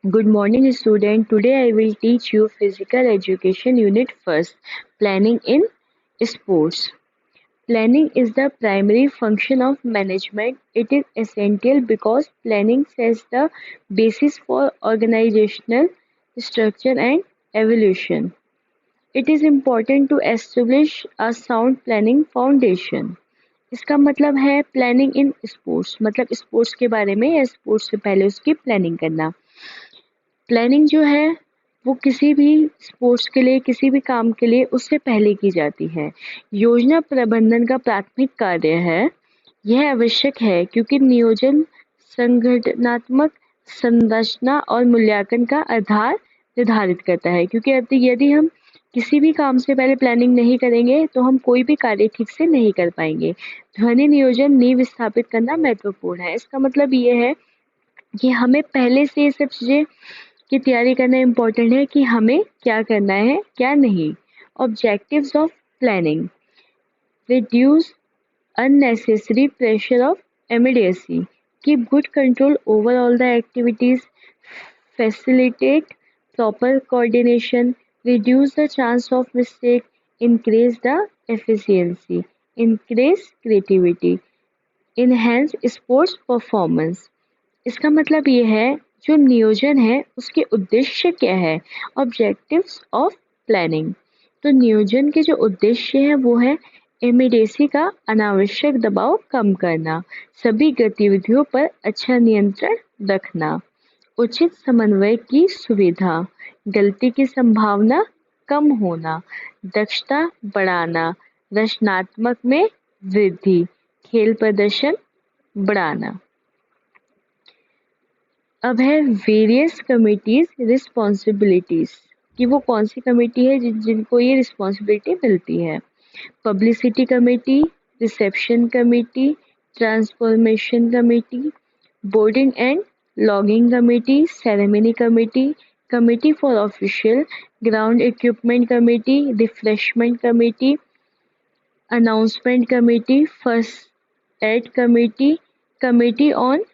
Good morning, student. Today I will teach you Physical Education Unit First, Planning in Sports. Planning is the primary function of management. It is essential because planning sets the basis for organizational structure and evolution. It is important to establish a sound planning foundation. इसका मतलब है planning in sports, मतलब sports के बारे में या sports से पहले उसकी प्लानिंग करना। प्लानिंग जो है वो किसी भी स्पोर्ट्स के लिए, किसी भी काम के लिए उससे पहले की जाती है। योजना प्रबंधन का प्राथमिक कार्य है। यह आवश्यक है क्योंकि नियोजन संगठनात्मक संरचना और मूल्यांकन का आधार निर्धारित करता है। क्योंकि यदि हम किसी भी काम से पहले प्लानिंग नहीं करेंगे तो हम कोई भी कार्य ठीक से नहीं कर पाएंगे। ध्वनि नियोजन नींव स्थापित करना महत्वपूर्ण है। इसका मतलब ये है कि हमें पहले से ये सब चीजें की तैयारी करना इम्पोर्टेंट है कि हमें क्या करना है, क्या नहीं। Objectives of planning: reduce unnecessary pressure of immediacy, keep good control over all the activities, facilitate proper coordination, reduce the chance of mistake, increase the efficiency, increase creativity, enhance sports performance। इसका मतलब ये है जो नियोजन है उसके उद्देश्य क्या है। ऑब्जेक्टिव्स ऑफ प्लानिंग, तो नियोजन के जो उद्देश्य है वो है इमीडिएसी का अनावश्यक दबाव कम करना, सभी गतिविधियों पर अच्छा नियंत्रण रखना, उचित समन्वय की सुविधा, गलती की संभावना कम होना, दक्षता बढ़ाना, रचनात्मक में वृद्धि, खेल प्रदर्शन बढ़ाना। अब है वेरियस कमिटीज रिस्पॉन्सिबिलिटीज, कि वो कौन सी कमेटी है जिनको ये रिस्पॉन्सिबिलिटी मिलती है। Publicity committee, reception committee, transformation committee, boarding and lodging committee, ceremony committee, committee for official, ground equipment committee, refreshment committee, announcement committee, first aid committee, committee on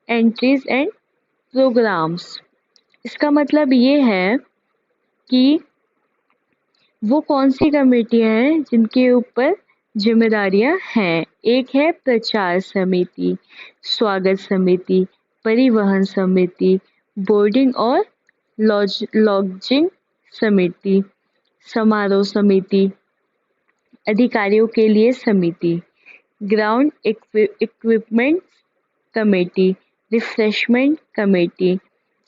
entries and programmes. इसका मतलब ये है कि वो कौन सी कमेटियां हैं जिनके ऊपर जिम्मेदारियां हैं। एक है प्रचार समिति, स्वागत समिति, परिवहन समिति, बोर्डिंग और लॉजिंग समिति, समारोह समिति, अधिकारियों के लिए समिति, ground equipment committee, refreshment committee,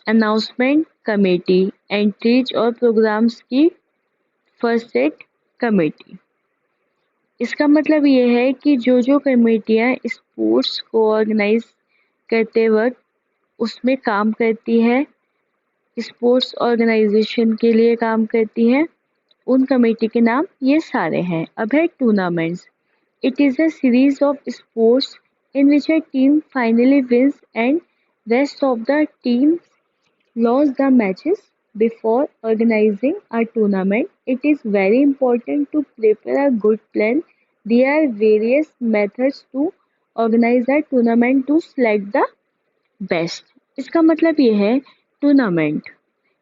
announcement committee, entries और प्रोग्राम्स की फर्स्ट एड कमेटी। इसका मतलब ये है कि जो कमेटियां स्पोर्ट्स को ऑर्गेनाइज करते वक्त उसमें काम करती है, स्पोर्ट्स ऑर्गेनाइजेशन के लिए काम करती हैं, उन कमेटी के नाम ये सारे हैं। अब है tournaments. It is a series of sports in which a team finally wins and rest of the teams lose the matches. Before organizing a tournament, it is very important to prepare a good plan. There are various methods to organize a tournament to select the best. इसका मतलब ये है tournament,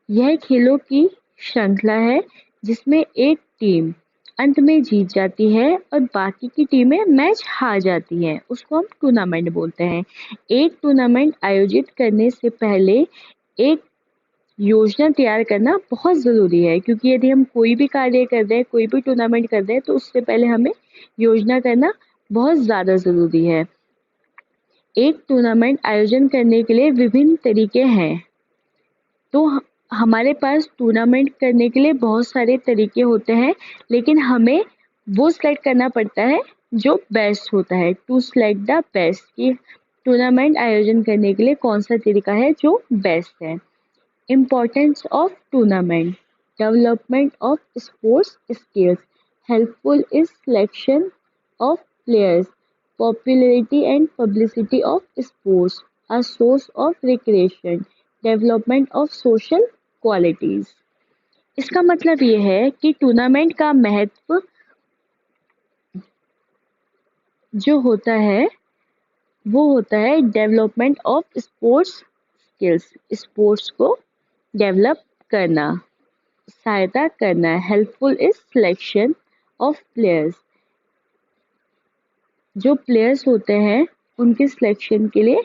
यह खेलों की श्रृंखला है जिसमें एक टीम अंत में जीत जाती है और बाकी की टीमें मैच हार जाती हैं, उसको हम टूर्नामेंट बोलते हैं। एक टूर्नामेंट आयोजित करने से पहले एक योजना तैयार करना बहुत ज़रूरी है, क्योंकि यदि हम कोई भी कार्य कर रहे हैं, कोई भी टूर्नामेंट कर रहे हैं, तो उससे पहले हमें योजना करना बहुत ज़्यादा ज़रूरी है। एक टूर्नामेंट आयोजन करने के लिए विभिन्न तरीके हैं। तो हमारे पास टूर्नामेंट करने के लिए बहुत सारे तरीके होते हैं, लेकिन हमें वो सेलेक्ट करना पड़ता है जो बेस्ट होता है। टू सेलेक्ट द बेस्ट, कि टूर्नामेंट आयोजन करने के लिए कौन सा तरीका है जो बेस्ट है। Importance of tournament: development of sports skills, helpful is selection of players, popularity and publicity of sports, a source of recreation, development of social qualities. इसका मतलब ये है कि टूर्नामेंट का महत्व जो होता है वो होता है development of sports skills, sports को डेवलप करना, सहायता करना। Helpful is selection of players, जो प्लेयर्स होते हैं उनके सिलेक्शन के लिए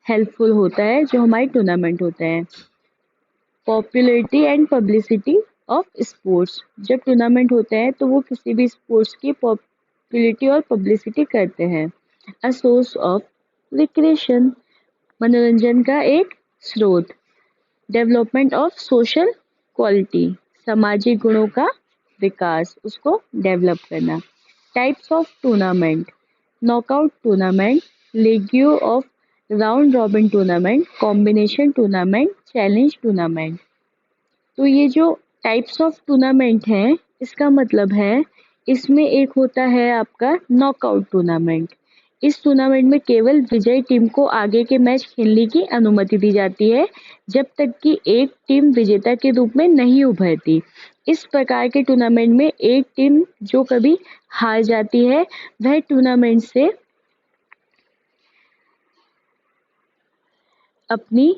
हेल्पफुल होता है जो हमारे टूर्नामेंट होते हैं। Popularity and publicity of sports, जब टूर्नामेंट होते हैं तो वो किसी भी स्पोर्ट्स की पॉपुलैरिटी और पब्लिसिटी करते हैं। अ सोर्स ऑफ रिक्रिएशन, मनोरंजन का एक स्रोत। डेवलपमेंट ऑफ सोशल क्वालिटी, सामाजिक गुणों का विकास, उसको डेवलप करना। Types of tournament, knockout tournament, league of, round robin tournament, combination tournament, challenge tournament. तो ये जो टाइप्स ऑफ टूर्नामेंट हैं, इसका मतलब है इसमें एक होता है आपका नॉकआउट टूर्नामेंट। इस टूर्नामेंट में केवल विजयी टीम को आगे के मैच खेलने की अनुमति दी जाती है जब तक कि एक टीम विजेता के रूप में नहीं उभरती। इस प्रकार के टूर्नामेंट में एक टीम जो कभी हार जाती है वह टूर्नामेंट से अपनी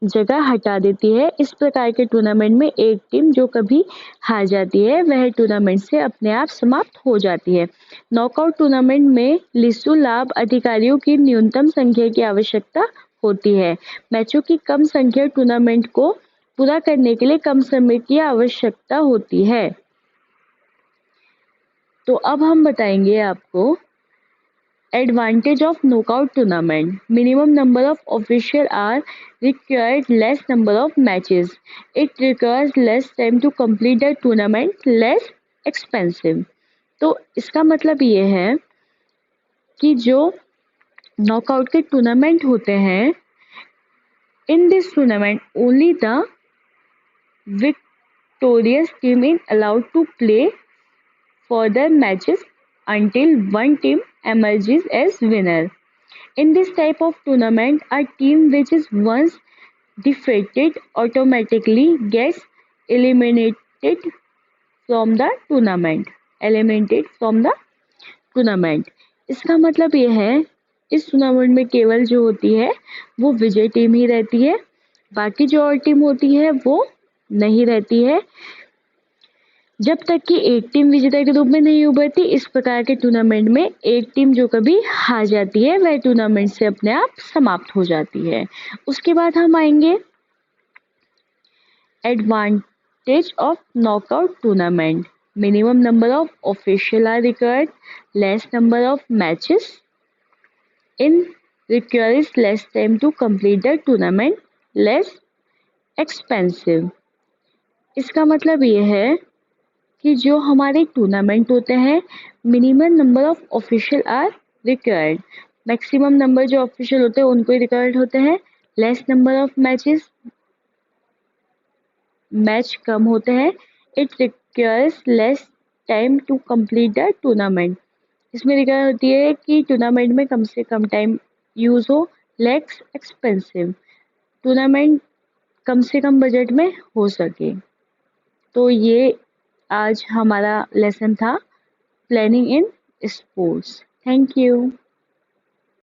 जगह हटा देती है। इस प्रकार के टूर्नामेंट में एक टीम जो कभी हार जाती है वह टूर्नामेंट से अपने आप समाप्त हो जाती है। नॉकआउट टूर्नामेंट में लिस्टू लाभ अधिकारियों की न्यूनतम संख्या की आवश्यकता होती है। मैचों की कम संख्या टूर्नामेंट को पूरा करने के लिए कम समय की आवश्यकता होती है। तो अब हम बताएंगे आपको Advantage of knockout tournament. Minimum number of officials are required, less number of matches. It requires less time to complete the tournament, less expensive. तो इसका मतलब ये है कि जो नॉकआउट के टूर्नामेंट होते हैं, in this tournament only the victorious team is allowed to play further matches until one team emerges as winner. In this type of tournament, a team which is once defeated automatically gets eliminated from the tournament. Eliminated from the tournament. इसका मतलब ये है इस tournament में केवल जो होती है वो विजय टीम ही रहती है, बाकी जो और टीम होती है वो नहीं रहती है जब तक कि एक टीम विजेता के रूप में नहीं उभरती। इस प्रकार के टूर्नामेंट में एक टीम जो कभी हार जाती है वह टूर्नामेंट से अपने आप समाप्त हो जाती है। उसके बाद हम आएंगे advantage of knockout tournament. Minimum number of official are required, less number of matches, in requires less time to complete the tournament, less expensive. इसका मतलब ये है कि जो हमारे टूर्नामेंट होते हैं minimum number of official are required, maximum number जो ऑफिशियल होते हैं उनको ही रिक्वायर्ड होते हैं। Less number of matches, match कम होते हैं। It requires less time to complete the tournament, इसमें रिक्वायर होती है कि टूर्नामेंट में कम से कम टाइम यूज हो। लेस एक्सपेंसिव, टूर्नामेंट कम से कम बजट में हो सके। तो ये आज हमारा लेसन था planning in sports. Thank you.